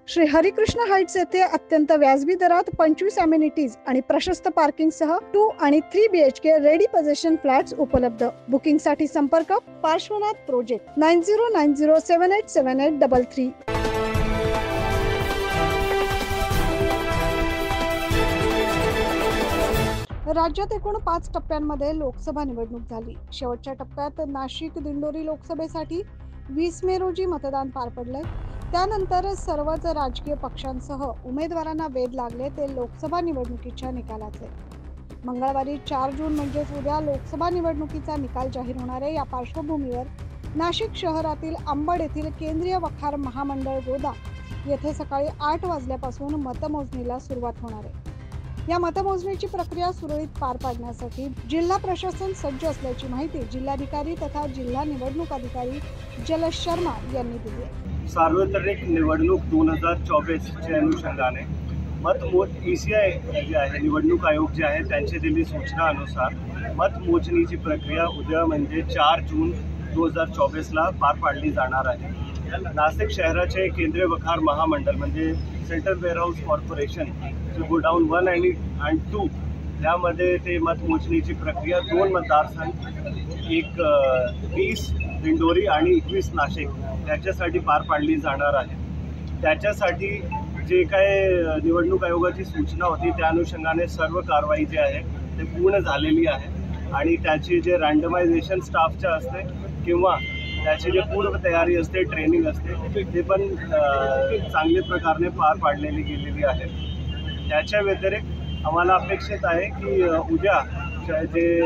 Shri Harikrishna Heights येथे अत्यंत व्याजबी दरात 25 अमेनिटीज आणि प्रशस्त पार्किंग सह 2 आणि 3 BHK रेडी पोझिशन फ्लॅट्स उपलब्ध। बुकिंग साठी संपर्क पार्श्वनाथ प्रोजेक्ट 9090787833। राज्यात एकूण 5 टप्प्यांमध्ये लोकसभा निवडणूक झाली। शेवटच्या टप्प्यात नाशिक दिंडोरी लोकसभेसाठी 20 मे रोजी मतदान पार पडले। त्यानंतर सर्वच राजकीय पक्षांसह उमेदवारांना वेध लागले ते लोकसभा निवडणुकीच्या निकालाचे। मंगळवारी 4 जून म्हणजेच उद्या लोकसभा निवडणुकीचा निकाल जाहीर होणार आहे। या पार्श्वभूमीवर नाशिक शहरातील अंबड येथील केंद्रीय वखार महामंडळ गोदाम येथे सकाळी 8 वाजल्यापासून मतमोजणीला सुरुवात होणार आहे। या मतमोजणीची प्रक्रिया सुरळीत पार पाडण्यासाठी जिल्हा प्रशासन सज्ज असल्याची माहिती जिल्हाधिकारी तथा जिल्हा निवडणूक अधिकारी जलश शर्मा यांनी दिली आहे। सार्वत्रिक निवडणूक 2024 च्या अनुषंगाने ECI जे आहे निवडणूक आयोग जे आहे त्यांची दिलेली सूचनानुसार मतमोजणीची प्रक्रिया उद्या म्हणजे 4 जून 2024 ला पार पाडली जाणार आहे। नाशिक शहराचे केंद्रीय वखार महामंडळ म्हणजे सेंट्रल वेअरहाऊस कॉर्पोरेशन जे गोडाऊन 1 आणि 2 यामध्ये ते मतमोजणीची प्रक्रिया 2 मतदारसंघ, एक 20 दिंडोरी आणि 21 नाशिक त्याच्यासाठी पार पाडली जाणार आहे। त्याच्यासाठी जे काय निवडणूक आयोगाची सूचना होती त्या अनुषंगाने सर्व कारवाई जी आहे ते पूर्ण झालेली आहे आणि त्याची जे रँडमायझेशन स्टाफच्या असते किंवा त्याची जे पूर्व तयारी असते, ट्रेनिंग असते ते पण चांगल्या प्रकारे पार पाडलेली गेलेली आहे। त्याच्या व्यतिरिक्त आम्हाला अपेक्षित आहे की उद्या जे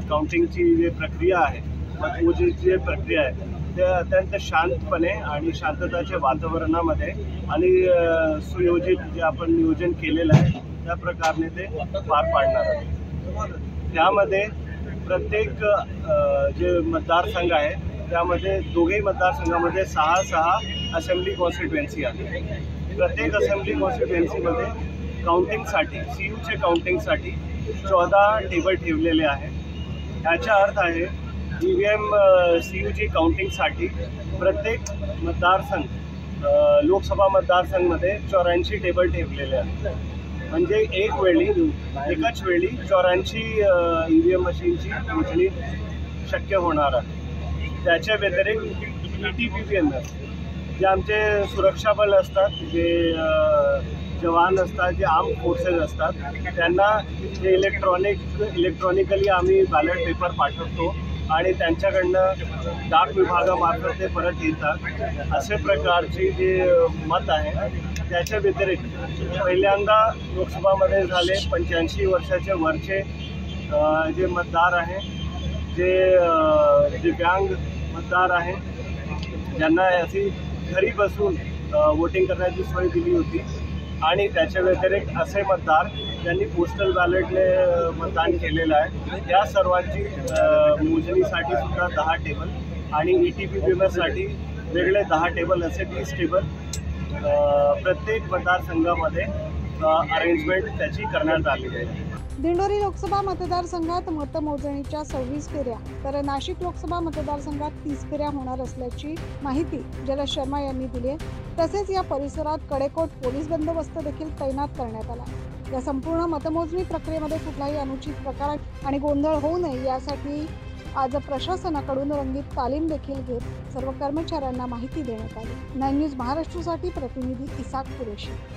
काउंटिंगची जी प्रक्रिया आहे, मतमोजणीची प्रक्रिया आहे ते अत्यंत शांतपणे आणि शांतताच्या वातावरणामध्ये आणि सुयोजित जे आपण नियोजन केलेलं आहे त्या प्रकारे ते पार पाडणार आहे। त्यामध्ये प्रत्येक जे मतदारसंघ आहे त्यामध्ये दोघेही मतदारसंघामध्ये 6 असेंब्ली कॉन्स्टिट्युएन्सी आहे। प्रत्येक असेंब्ली कॉन्स्टिट्युएन्सीमध्ये काउंटिंगसाठी CUचे काउंटिंगसाठी 14 टेबल ठेवलेले आहे। याचा अर्थ आहे EVM CUची काउंटिंगसाठी प्रत्येक मतदारसंघ लोकसभा मतदारसंघमध्ये 84 टेबल ठेवलेले आहेत। म्हणजे एकाच वेळी 84 EVM मशीनची मोजणी शक्य होणार आहे। त्याच्या व्यतिरिक्त ETPPMS जे आमचे सुरक्षा बल असतात, जे जवान असतात, जे आर्म फोर्सेस असतात त्यांना जे इलेक्ट्रॉनिकली आम्ही बॅलेट पेपर पाठवतो आणि त्यांच्याकडनं डाक विभागामार्फत ते परत येतात। असे प्रकारचे जे मत आहे त्याच्या व्यतिरिक्त पहिल्यांदा लोकसभामध्ये झाले 85 वर्षाचे वरचे जे मतदार आहे, जे दिव्यांग मतदार आहे ज्यांना अशी घरी बसून वोटिंग करण्याची सोय दिली होती आणि त्याच्या व्यतिरिक्त असे मतदार ज्यांनी पोस्टल बॅलेटने मतदान केलेलं आहे त्या सर्वांची मोजणीसाठी सुद्धा 10 टेबल आणि ETPPMSसाठी वेगळे 10 टेबल असे 20 टेबल प्रत्येक मतदारसंघामध्ये अरेंजमेंट त्याची करण्यात आली आहे। दिंडोरी लोकसभा मतदारसंघात मतमोजणीच्या 26 फेऱ्या तर नाशिक लोकसभा मतदारसंघात 30 फेऱ्या होणार असल्याची माहिती जलश शर्मा यांनी दिली आहे। तसेच या परिसरात कडेकोट पोलीस बंदोबस्त देखील तैनात करण्यात आला। या संपूर्ण मतमोजणी प्रक्रियेमध्ये कुठलाही अनुचित प्रकार आणि गोंधळ होऊ नये यासाठी आज प्रशासनाकडून रंगीत तालीम देखील घेत सर्व कर्मचाऱ्यांना माहिती देण्यात आली। 9 न्यूज महाराष्ट्रासाठी प्रतिनिधी इसाक कुरेशी।